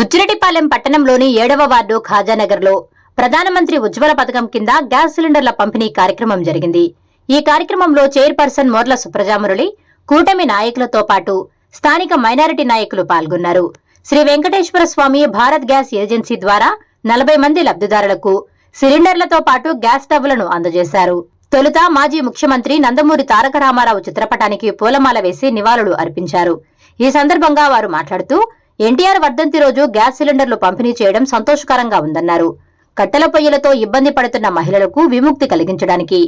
బుచ్చిరెడ్డిపాలెం పట్టణంలోని 7వ వార్డు ఖాజానగర్లో ప్రధానమంత్రి ఉజ్వల పథకం కింద గ్యాస్ సిలిండర్ల పంపిణీ కార్యక్రమం జరిగింది. ఈ కార్యక్రమంలో చైర్పర్సన్ మోర్ల సుప్రజామురళి, కూటమి నాయకులతో పాటు స్థానిక మైనారిటీ నాయకులు పాల్గొన్నారు. శ్రీ వెంకటేశ్వర స్వామి భారత్ గ్యాస్ ఏజెన్సీ ద్వారా 40 మంది లబ్ధిదారులకు సిలిండర్లతో పాటు గ్యాస్ స్టవ్లను అందజేశారు. తొలుత మాజీ ముఖ్యమంత్రి నందమూరి తారక రామారావు చిత్రపటానికి పూలమాల వేసి నివాళులు అర్పించారు. ఈ సందర్భంగా వారు మాట్లాడుతూ ఎన్టీఆర్ వర్ధంతి రోజు గ్యాస్ సిలిండర్లు పంపిణీ చేయడం సంతోషకరంగా ఉందన్నారు. కట్టెల పొయ్యిలతో ఇబ్బంది పడుతున్న మహిళలకు విముక్తి కలిగించడానికి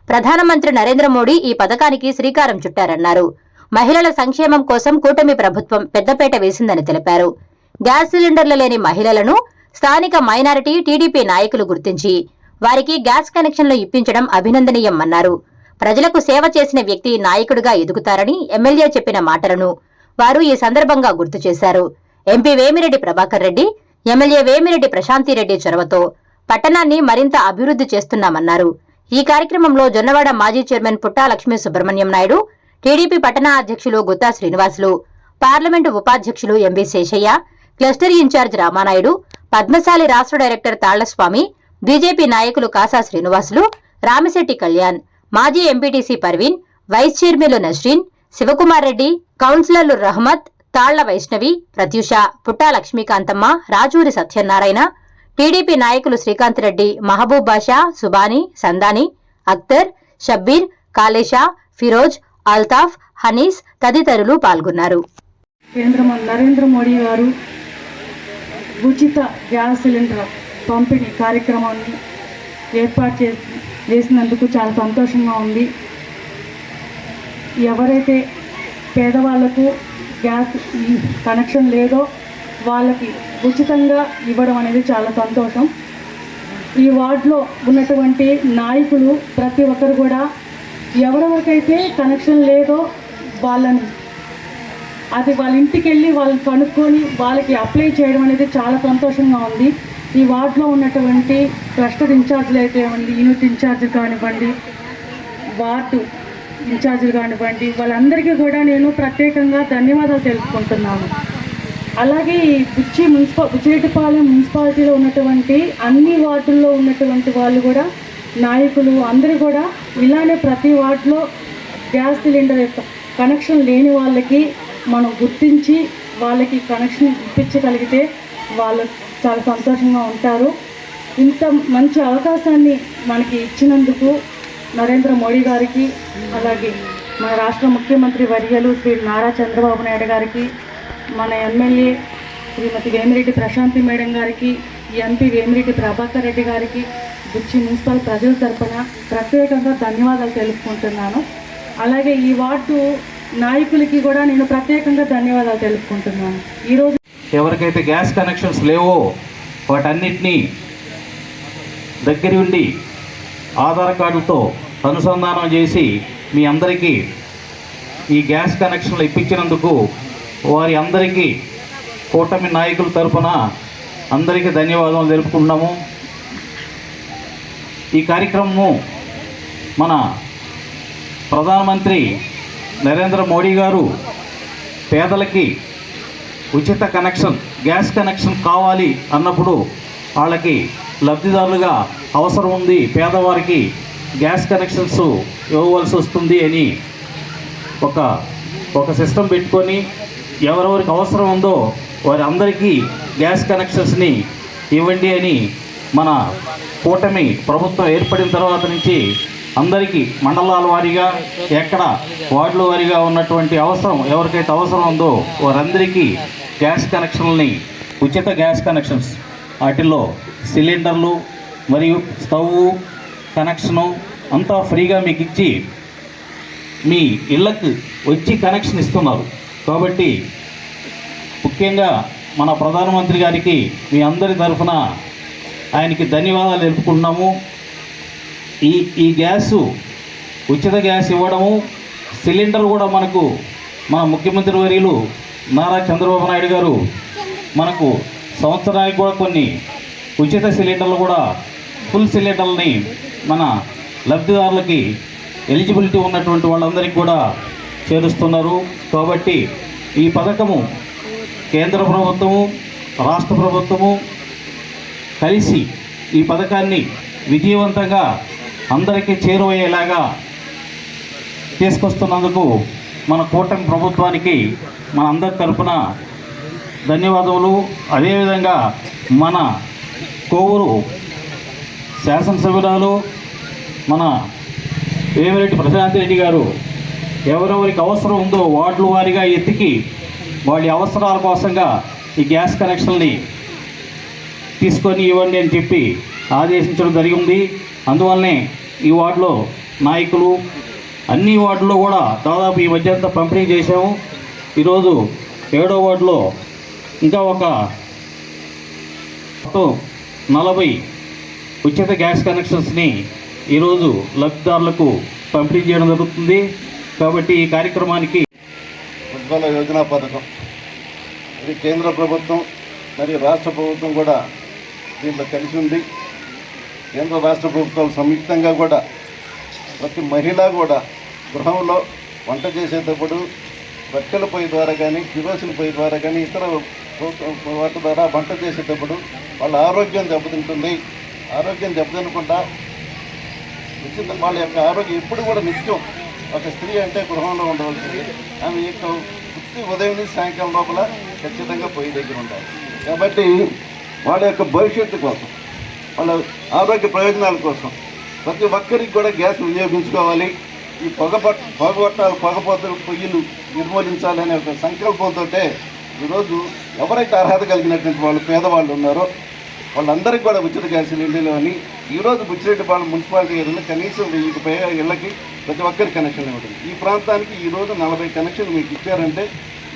ప్రధానమంత్రి నరేంద్ర మోడీ ఈ పథకానికి శ్రీకారం చుట్టారన్నారు. మహిళల సంక్షేమం కోసం కూటమి ప్రభుత్వం పెద్దపేట వేసిందని తెలిపారు. గ్యాస్ సిలిండర్లు లేని మహిళలను స్థానిక మైనారిటీ టీడీపీ నాయకులు గుర్తించి వారికి గ్యాస్ కనెక్షన్లు ఇప్పించడం అభినందనీయమన్నారు. ప్రజలకు సేవ చేసిన వ్యక్తి నాయకుడిగా ఎదుగుతారని ఎమ్మెల్యే చెప్పిన మాటలను వారు ఈ సందర్భంగా గుర్తు చేశారు. ఎంపీ వేమిరెడ్డి ప్రభాకర్ రెడ్డి, ఎమ్మెల్యే వేమిరెడ్డి ప్రశాంతిరెడ్డి చొరవతో పట్టణాన్ని మరింత అభివృద్ధి చేస్తున్నామన్నారు. ఈ కార్యక్రమంలో జొన్నవాడ మాజీ చైర్మన్ పుట్టా లక్ష్మీ సుబ్రహ్మణ్యం నాయుడు, టీడీపీ పట్టణ అధ్యక్షులు గుత్తా శ్రీనివాసులు, పార్లమెంటు ఉపాధ్యక్షులు MB Seshaiah, cluster in-charge Ramanaidu, Padmasali రాష్ట్ర డైరెక్టర్ తాళ్లస్వామి, బీజేపీ నాయకులు కాసా శ్రీనివాసులు, రామిశెట్టి కళ్యాణ్, మాజీ ఎంపీటీసీ పర్వీన్, వైస్ చైర్మన్లు నస్రీన్, శివకుమార్ రెడ్డి, కౌన్సిలర్లు రహమత్, తాళ్ల వైష్ణవి, ప్రత్యూష, పుట్టా లక్ష్మీకాంతమ్మ, రాజూరి సత్యనారాయణ, టీడీపీ నాయకులు శ్రీకాంత్ రెడ్డి, మహబూబ్ బాషా, సుబానీ, సందాని, అఖ్తర్, షబ్బీర్, కాళేషా, ఫిరోజ్, అల్తాఫ్, హనీస్ తదితరులు పాల్గొన్నారు. నరేంద్ర మోడీ గారు ఉచిత గ్యాస్ సిలిండర్ పంపిణీ కార్యక్రమాన్ని ఏర్పాటు చేసినందుకు చాలా సంతోషంగా ఉంది. ఎవరైతే పేదవాళ్లకు గ్యాస్ కనెక్షన్ లేదో వాళ్ళకి ఉచితంగా ఇవ్వడం అనేది చాలా సంతోషం. ఈ వార్డులో ఉన్నటువంటి నాయకులు ప్రతి ఒక్కరు కూడా ఎవరెవరికైతే కనెక్షన్ లేదో వాళ్ళని వాళ్ళ ఇంటికి వెళ్ళి వాళ్ళు కనుక్కొని వాళ్ళకి అప్లై చేయడం అనేది చాలా సంతోషంగా ఉంది. ఈ వార్డులో ఉన్నటువంటి క్లస్టర్ ఇన్ఛార్జ్లు అయితే యూనిట్ ఇన్ఛార్జ్ కానివ్వండి, వార్డు ఇన్ఛార్జీలు కానివ్వండి, వాళ్ళందరికీ కూడా నేను ప్రత్యేకంగా ధన్యవాదాలు తెలుపుకుంటున్నాను. అలాగే ఈ బుచ్చిరెడ్డిపాలెం మున్సిపాలిటీలో ఉన్నటువంటి అన్ని వార్డుల్లో ఉన్నటువంటి వాళ్ళు కూడా నాయకులు అందరూ కూడా ఇలానే ప్రతి వార్డులో గ్యాస్ సిలిండర్ కనెక్షన్ లేని వాళ్ళకి మనం గుర్తించి వాళ్ళకి కనెక్షన్ ఇప్పించగలిగితే వాళ్ళు చాలా సంతోషంగా ఉంటారు. ఇంత మంచి అవకాశాన్ని మనకి ఇచ్చినందుకు నరేంద్ర మోడీ గారికి, అలాగే మన రాష్ట్ర ముఖ్యమంత్రి వర్యులు శ్రీ నారా చంద్రబాబు నాయుడు గారికి, మన ఎమ్మెల్యే శ్రీమతి వేమిరెడ్డి ప్రశాంతి మేడం గారికి, ఎంపీ వేమిరెడ్డి ప్రభాకర్ రెడ్డి గారికి, బుచ్చి మున్సిపల్ ప్రజల తరపున ప్రత్యేకంగా ధన్యవాదాలు తెలుపుకుంటున్నాను. అలాగే ఈ వార్డు నాయకులకి కూడా నేను ప్రత్యేకంగా ధన్యవాదాలు తెలుపుకుంటున్నాను. ఈరోజు ఎవరికైతే గ్యాస్ కనెక్షన్స్ లేవో వాటన్నిటినీ దగ్గర ఉండి ఆధార్ కార్డులతో అనుసంధానం చేసి మీ అందరికీ ఈ గ్యాస్ కనెక్షన్లు ఇప్పించినందుకు వారి అందరికీ కూటమి నాయకుల తరఫున అందరికీ ధన్యవాదాలు తెలుపుకుంటున్నాము. ఈ కార్యక్రమము మన ప్రధానమంత్రి నరేంద్ర మోడీ గారు పేదలకి ఉచిత కనెక్షన్ గ్యాస్ కనెక్షన్ కావాలి అన్నప్పుడు వాళ్ళకి లబ్ధిదారులుగా అవసరం ఉంది, పేదవారికి గ్యాస్ కనెక్షన్స్ ఇవ్వవలసి వస్తుంది అని ఒక సిస్టమ్ పెట్టుకొని ఎవరెవరికి అవసరం ఉందో వారి అందరికీ గ్యాస్ కనెక్షన్స్ని ఇవ్వండి అని మన కూటమి ప్రభుత్వం ఏర్పడిన తర్వాత నుంచి అందరికీ మండలాల వారీగా ఎక్కడ వార్డుల వారీగా ఉన్నటువంటి అవసరం ఎవరికైతే అవసరం ఉందో వారందరికీ గ్యాస్ కనెక్షన్లని ఉచిత గ్యాస్ కనెక్షన్స్ వాటిల్లో సిలిండర్లు మరియు స్టవ్ కనెక్షను అంతా ఫ్రీగా మీకు ఇచ్చి మీ ఇళ్ళకు వచ్చి కనెక్షన్ ఇస్తున్నారు. కాబట్టి ముఖ్యంగా మన ప్రధానమంత్రి గారికి మీ అందరి తరఫున ఆయనకి ధన్యవాదాలు తెలుపుకుంటున్నాము. ఈ గ్యాసు ఉచిత గ్యాస్ ఇవ్వడము, సిలిండర్ కూడా మనకు మన ముఖ్యమంత్రి వర్యులు నారా చంద్రబాబు నాయుడు గారు మనకు సంవత్సరానికి కూడా కొన్ని ఉచిత సిలిండర్లు కూడా ఫుల్ సిలిండర్లని మన లబ్ధిదారులకి ఎలిజిబిలిటీ ఉన్నటువంటి వాళ్ళందరికీ కూడా చేరుస్తున్నారు. కాబట్టి ఈ పథకము కేంద్ర ప్రభుత్వము రాష్ట్ర ప్రభుత్వము కలిసి ఈ పథకాన్ని విజయవంతంగా అందరికీ చేరువయ్యేలాగా తీసుకొస్తున్నందుకు మన కూటమి ప్రభుత్వానికి మన అందరి తరఫున ధన్యవాదములు. అదేవిధంగా మన కోవూరు శాసనసభ్యురాలు మన వేమిరెడ్డి ప్రశాంత్ రెడ్డి గారు ఎవరెవరికి అవసరం ఉందో వార్డుల వారీగా ఎత్తికి వాళ్ళ అవసరాల కోసంగా ఈ గ్యాస్ కనెక్షన్ని తీసుకొని ఇవ్వండి అని చెప్పి ఆదేశించడం జరిగింది. అందువల్లనే ఈ వార్డులో నాయకులు అన్ని వార్డుల్లో కూడా దాదాపు ఈ మధ్యంతా పంపిణీ చేశాము. ఈరోజు 7వ వార్డులో ఇంకా ఒక 40 ఉచిత గ్యాస్ కనెక్షన్స్ని ఈరోజు లబ్ధిదారులకు పంపిణీ చేయడం జరుగుతుంది. కాబట్టి ఈ కార్యక్రమానికి ఉజ్వల యోజన పథకం ఇది కేంద్ర ప్రభుత్వం మరియు రాష్ట్ర ప్రభుత్వం కూడా దీంట్లో కలిసి ఉంది. కేంద్ర రాష్ట్ర ప్రభుత్వాలు సంయుక్తంగా కూడా ప్రతి మహిళ కూడా గృహంలో వంట చేసేటప్పుడు కట్టెల పొయ్యి ద్వారా కానీ కిరోసిన్ పొయ్యి ద్వారా కానీ ఇతర వాటి ద్వారా వంట చేసేటప్పుడు వాళ్ళ ఆరోగ్యం దెబ్బతింటుంది. ఆరోగ్యం దెబ్బతినకుండా ఉచిత వాళ్ళ యొక్క ఆరోగ్యం ఎప్పుడు కూడా నిత్యం ఒక స్త్రీ అంటే గృహంలో ఉండవలసింది. ఆమె యొక్క వృత్తి ఉదయం నుంచి సాయంకాలం లోపల ఖచ్చితంగా పొయ్యి దగ్గర ఉండాలి. కాబట్టి వాళ్ళ యొక్క భవిష్యత్తు కోసం వాళ్ళ ఆరోగ్య ప్రయోజనాల కోసం ప్రతి ఒక్కరికి కూడా గ్యాస్ వినియోగించుకోవాలి. ఈ పొగపోతలు పొయ్యిలు నిర్మూలించాలనే ఒక సంకల్పంతో ఈరోజు ఎవరైతే అర్హత కలిగినటువంటి వాళ్ళు పేదవాళ్ళు ఉన్నారో వాళ్ళందరికీ కూడా ఉచిత గ్యాస్ సిలిండర్లు అని ఈరోజు బుచ్చిరెడ్డిపాలెం మున్సిపాలిటీ ఏరియాలో కనీసం 1000కి పైగా ఇళ్ళకి ప్రతి ఒక్కరి కనెక్షన్ ఉంటుంది. ఈ ప్రాంతానికి ఈరోజు 40 కనెక్షన్లు మీకు ఇచ్చారంటే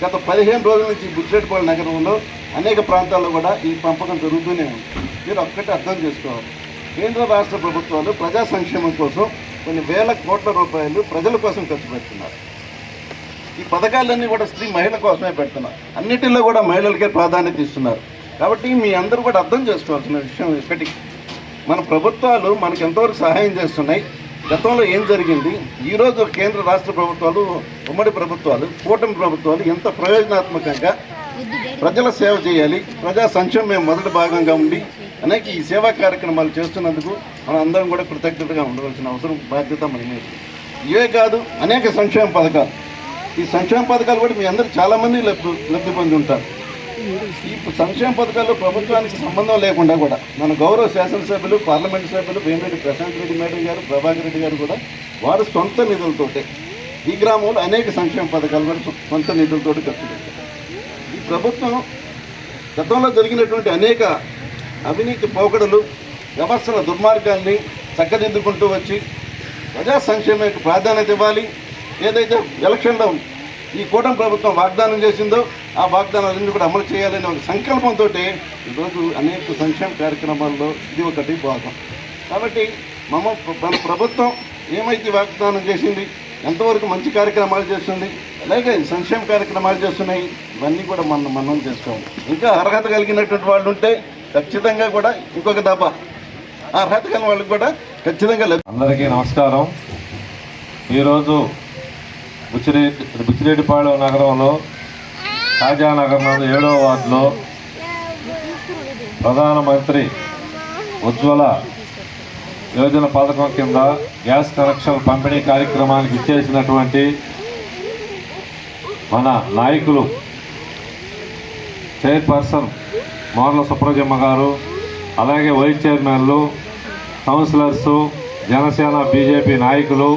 గత 15 రోజుల నుంచి బుచ్చిరెడ్డిపాలెం నగరంలో అనేక ప్రాంతాల్లో కూడా ఈ పంపకం జరుగుతూనే ఉంది. మీరు ఒక్కటి అర్థం చేసుకోవాలి, కేంద్ర రాష్ట్ర ప్రభుత్వాలు ప్రజా సంక్షేమం కోసం కొన్ని వేల కోట్ల రూపాయలు ప్రజల కోసం ఖర్చు పెడుతున్నారు. ఈ పథకాలన్నీ కూడా మహిళ కోసమే పెడుతున్నారు. అన్నిటిలో కూడా మహిళలకే ప్రాధాన్యత ఇస్తున్నారు. కాబట్టి మీ అందరూ కూడా అర్థం చేసుకోవాల్సిన విషయం ఒకటి, మన ప్రభుత్వాలు మనకు ఎంతవరకు సహాయం చేస్తున్నాయి, గతంలో ఏం జరిగింది, ఈరోజు కేంద్ర రాష్ట్ర ప్రభుత్వాలు ఉమ్మడి ప్రభుత్వాలు కూటమి ప్రభుత్వాలు ఎంత ప్రయోజనాత్మకంగా ప్రజల సేవ చేయాలి, ప్రజా సంక్షేమం మొదటి భాగంగా ఉండి అనేక ఈ సేవా కార్యక్రమాలు చేస్తున్నందుకు మనం అందరం కూడా కృతజ్ఞతగా ఉండవలసిన అవసరం బాధ్యత మన మీద. ఇవే కాదు అనేక సంక్షేమ పథకాలు, ఈ సంక్షేమ పథకాలు కూడా మీ అందరూ చాలామంది లబ్ధి పొంది ఉంటారు. ఈ సంక్షేమ పథకాల్లో ప్రభుత్వానికి సంబంధం లేకుండా కూడా మన గౌరవ శాసనసభ్యులు పార్లమెంటు సభ్యులు వేమిరెడ్డి ప్రశాంత్ రెడ్డి మేడం గారు ప్రభాకర్ రెడ్డి గారు కూడా వారు సొంత నిధులతోటే ఈ గ్రామంలో అనేక సంక్షేమ పథకాలు కూడా సొంత నిధులతో ఖర్చు పెట్టారు. ఈ ప్రభుత్వం గతంలో జరిగినటువంటి అనేక అవినీతి పోకడలు వ్యవస్థల దుర్మార్గాల్ని చక్కదిద్దుకుంటూ వచ్చి ప్రజా సంక్షేమానికి ప్రాధాన్యత ఇవ్వాలి. ఏదైతే ఎలక్షన్లో ఈ కూటమి ప్రభుత్వం వాగ్దానం చేసిందో ఆ వాగ్దానాలన్నీ కూడా అమలు చేయాలనే ఒక సంకల్పంతో ఈరోజు అనేక సంక్షేమ కార్యక్రమాల్లో ఇది ఒకటి భాగం. కాబట్టి మన ప్రభుత్వం ఏమైతే వాగ్దానం చేసింది, ఎంతవరకు మంచి కార్యక్రమాలు చేస్తుంది, అలాగే సంక్షేమ కార్యక్రమాలు చేస్తున్నాయి, ఇవన్నీ కూడా మనం చేసుకోవాలి. ఇంకా అర్హత కలిగినటువంటి వాళ్ళు ఉంటే ఖచ్చితంగా కూడా ఇంకొక దఫా అర్హత కలిగిన వాళ్ళకి కూడా ఖచ్చితంగా. అందరికీ నమస్కారం. ఈరోజు బుచ్చిరెడ్డిపాలెం నగరంలో కాజానగర్ 7వ వార్డులో ప్రధానమంత్రి ఉజ్వల యోజన పథకం కింద గ్యాస్ కనెక్షన్ పంపిణీ కార్యక్రమానికి ఇచ్చేసినటువంటి మన నాయకులు చైర్పర్సన్ మోర్ల సుప్రజమ్మ గారు, అలాగే వైస్ చైర్మన్లు, కౌన్సిలర్సు, జనసేన బీజేపీ నాయకులు,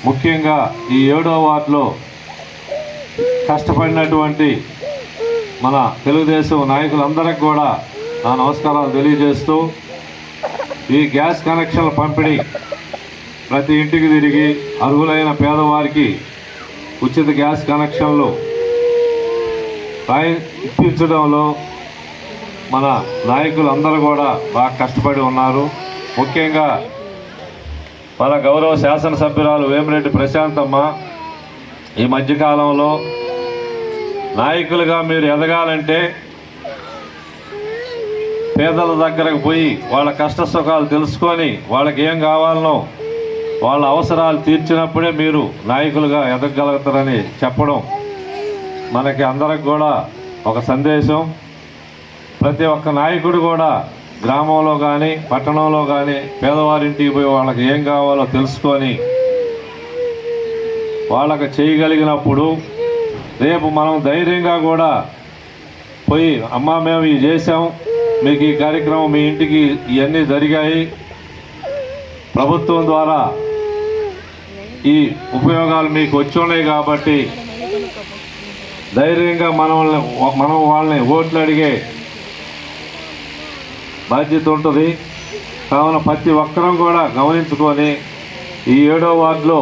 ముఖ్యంగా ఈ 7వ వార్డులో కష్టపడినటువంటి మన తెలుగుదేశం నాయకులందరికీ కూడా నా నమస్కారాలు తెలియజేస్తూ, ఈ గ్యాస్ కనెక్షన్ల పంపిణీ ప్రతి ఇంటికి తిరిగి అర్హులైన పేదవారికి ఉచిత గ్యాస్ కనెక్షన్లు ఇప్పించడంలో మన నాయకులందరూ కూడా బాగా కష్టపడి ఉన్నారు. ముఖ్యంగా మన గౌరవ శాసనసభ్యురాలు వేమిరెడ్డి ప్రశాంతమ్మ ఈ మధ్యకాలంలో నాయకులుగా మీరు ఎదగాలంటే పేదల దగ్గరకు పోయి వాళ్ళ కష్ట సుఖాలు తెలుసుకొని వాళ్ళకి ఏం కావాలనో వాళ్ళ అవసరాలు తీర్చినప్పుడే మీరు నాయకులుగా ఎదగలుగుతారని చెప్పడం మనకి అందరికి కూడా ఒక సందేశం. ప్రతి ఒక్క నాయకుడు కూడా గ్రామంలో కానీ పట్టణంలో కానీ పేదవారింటికి పోయి వాళ్ళకి ఏం కావాలో తెలుసుకొని వాళ్ళకి చేయగలిగినప్పుడు రేపు మనం ధైర్యంగా కూడా పోయి అమ్మా మేము ఇవి చేసాం, మీకు ఈ కార్యక్రమం మీ ఇంటికి ఇవన్నీ జరిగాయి, ప్రభుత్వం ద్వారా ఈ ఉపయోగాలు మీకు వచ్చి ఉన్నాయి కాబట్టి ధైర్యంగా మనం వాళ్ళని ఓట్లు అడిగే బాధ్యత ఉంటుంది. కావున ప్రతి ఒక్కరం కూడా గమనించుకొని ఈ 7వ వార్డులో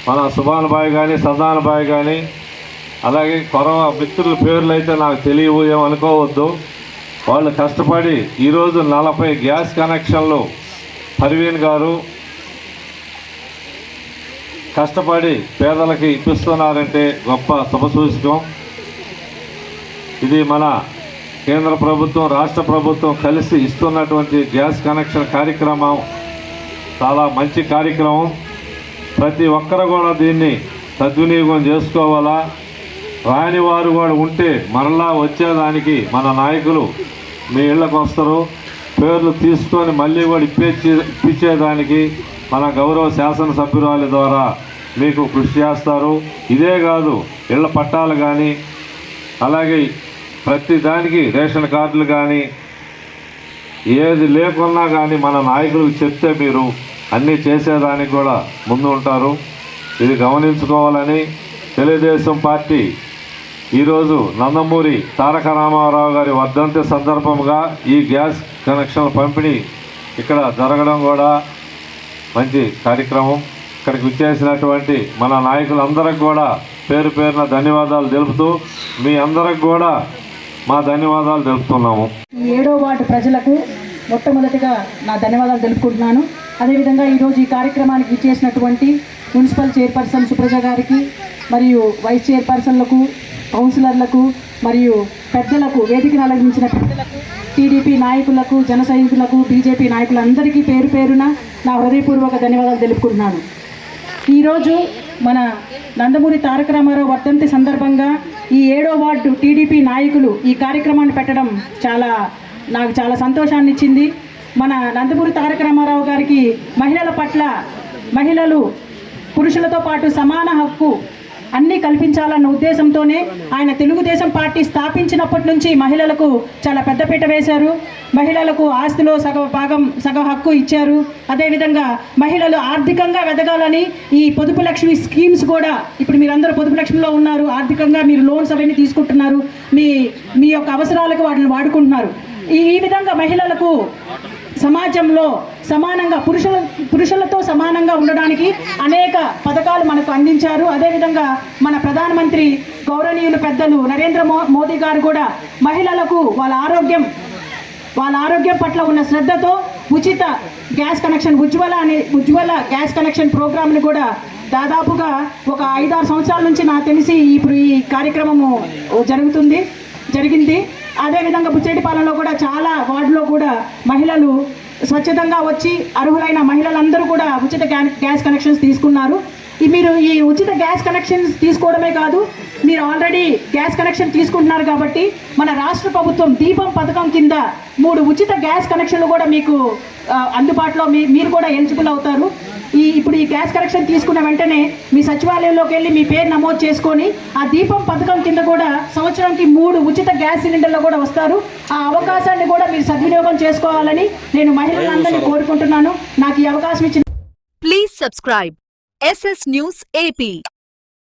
మన సుభాన్ బాయ్ కానీ సదాన్ బాయ్ కానీ అలాగే కొరవ మిత్రుల పేర్లు అయితే నాకు తెలియవు, ఏమనుకోవద్దు. వాళ్ళు కష్టపడి ఈరోజు 40 గ్యాస్ కనెక్షన్లు పర్వీన్ గారు కష్టపడి పేదలకి ఇప్పిస్తున్నారంటే గొప్ప శుభసూచకం. ఇది మన కేంద్ర ప్రభుత్వం రాష్ట్ర ప్రభుత్వం కలిసి ఇస్తున్నటువంటి గ్యాస్ కనెక్షన్ కార్యక్రమం చాలా మంచి కార్యక్రమం. ప్రతి ఒక్కరు కూడా దీన్ని సద్వినియోగం చేసుకోవాలా. రాని వారు కూడా ఉంటే మరలా వచ్చేదానికి మన నాయకులు మీ ఇళ్ళకు వస్తారు, పేర్లు తీసుకొని మళ్ళీ కూడా ఇప్పించేదానికి మన గౌరవ శాసనసభ్యురాలి ద్వారా మీకు కృషి చేస్తారు. ఇదే కాదు, ఇళ్ల పట్టాలు కానీ అలాగే ప్రతి దానికి రేషన్ కార్డులు కానీ ఏది లేకున్నా కానీ మన నాయకులకు చెప్తే మీరు అన్నీ చేసేదానికి కూడా ముందు ఉంటారు. ఇది గమనించుకోవాలని తెలుగుదేశం పార్టీ ఈరోజు నందమూరి తారక రామారావు గారి వర్ధంతి సందర్భంగా ఈ గ్యాస్ కనెక్షన్ల పంపిణీ ఇక్కడ జరగడం కూడా మంచి కార్యక్రమం. ఇక్కడికి విచ్చేసినటువంటి మన నాయకులందరికి కూడా పేరు పేరున ధన్యవాదాలు తెలుపుతూ మీ అందరికి కూడా మా ధన్యవాదాలు తెలుపుతున్నాము. 7వ వార్డు ప్రజలకు మొట్టమొదటిగా నా ధన్యవాదాలు తెలుపుకుంటున్నాను. అదేవిధంగా ఈరోజు ఈ కార్యక్రమానికి విచ్చేసినటువంటి మున్సిపల్ చైర్పర్సన్ సుప్రజ గారికి మరియు వైస్ చైర్పర్సన్లకు, కౌన్సిలర్లకు మరియు పెద్దలకు, వేదికను అలంకరించిన పెద్దలకు, టీడీపీ నాయకులకు, జన సైనికులకు, బీజేపీ నాయకులందరికీ పేరు పేరున నా హృదయపూర్వక ధన్యవాదాలు తెలుపుకుంటున్నాను. ఈరోజు మన నందమూరి తారక రామారావు వర్ధంతి సందర్భంగా ఈ 7వ వార్డు టీడీపీ నాయకులు ఈ కార్యక్రమాన్ని పెట్టడం నాకు చాలా సంతోషాన్ని ఇచ్చింది. మన నందమూరి తారక రామారావు గారికి మహిళల పట్ల, మహిళలు పురుషులతో పాటు సమాన హక్కు అన్నీ కల్పించాలన్న ఉద్దేశంతోనే ఆయన తెలుగుదేశం పార్టీ స్థాపించినప్పటి నుంచి మహిళలకు చాలా పెద్దపీట వేశారు. మహిళలకు ఆస్తిలో సగ హక్కు ఇచ్చారు. అదేవిధంగా మహిళలు ఆర్థికంగా ఎదగాలని ఈ పొదుపు లక్ష్మి స్కీమ్స్ కూడా, ఇప్పుడు మీరందరూ పొదుపు లక్ష్మిలో ఉన్నారు, ఆర్థికంగా మీరు లోన్స్ అవన్నీ తీసుకుంటున్నారు, మీ యొక్క అవసరాలకు వాటిని వాడుకుంటున్నారు. ఈ విధంగా మహిళలకు సమాజంలో సమానంగా పురుషులతో సమానంగా ఉండడానికి అనేక పథకాలు మనకు అందించారు. అదేవిధంగా మన ప్రధానమంత్రి గౌరవనీయులు పెద్దలు నరేంద్ర మోదీ గారు కూడా మహిళలకు వాళ్ళ ఆరోగ్యం పట్ల ఉన్న శ్రద్ధతో ఉచిత గ్యాస్ కనెక్షన్ ఉజ్వల గ్యాస్ కనెక్షన్ ప్రోగ్రామ్ని కూడా దాదాపుగా ఒక 5-6 సంవత్సరాల నుంచి నాకు తెలిసి ఇప్పుడు ఈ కార్యక్రమము జరిగింది. అదేవిధంగా బుచ్చేటిపాలెంలో కూడా చాలా వార్డులో కూడా మహిళలు స్వచ్ఛతంగా వచ్చి అర్హులైన మహిళలందరూ కూడా ఉచిత గ్యాస్ కనెక్షన్స్ తీసుకున్నారు. మీరు ఈ ఉచిత గ్యాస్ కనెక్షన్స్ తీసుకోవడమే కాదు, మీరు ఆల్రెడీ గ్యాస్ కనెక్షన్ తీసుకుంటున్నారు కాబట్టి మన రాష్ట్ర ప్రభుత్వం దీపం పథకం కింద 3 ఉచిత గ్యాస్ కనెక్షన్లు కూడా మీకు అందుబాటులో మీరు కూడా ఎలిజిబుల్ అవుతారు. ఇప్పుడు ఈ గ్యాస్ కనెక్షన్ తీసుకున్న వెంటనే మీ సచివాలయంలోకి వెళ్ళి మీ పేరు నమోదు చేసుకొని ఆ దీపం పథకం కింద కూడా సంవత్సరానికి 3 ఉచిత గ్యాస్ సిలిండర్లు కూడా వస్తారు. ఆ అవకాశాన్ని కూడా మీరు సద్వినియోగం చేసుకోవాలని నేను మహిళలందరినీ కోరుకుంటున్నాను. నాకు ఈ అవకాశం ఇచ్చిన please subscribe SS News AP.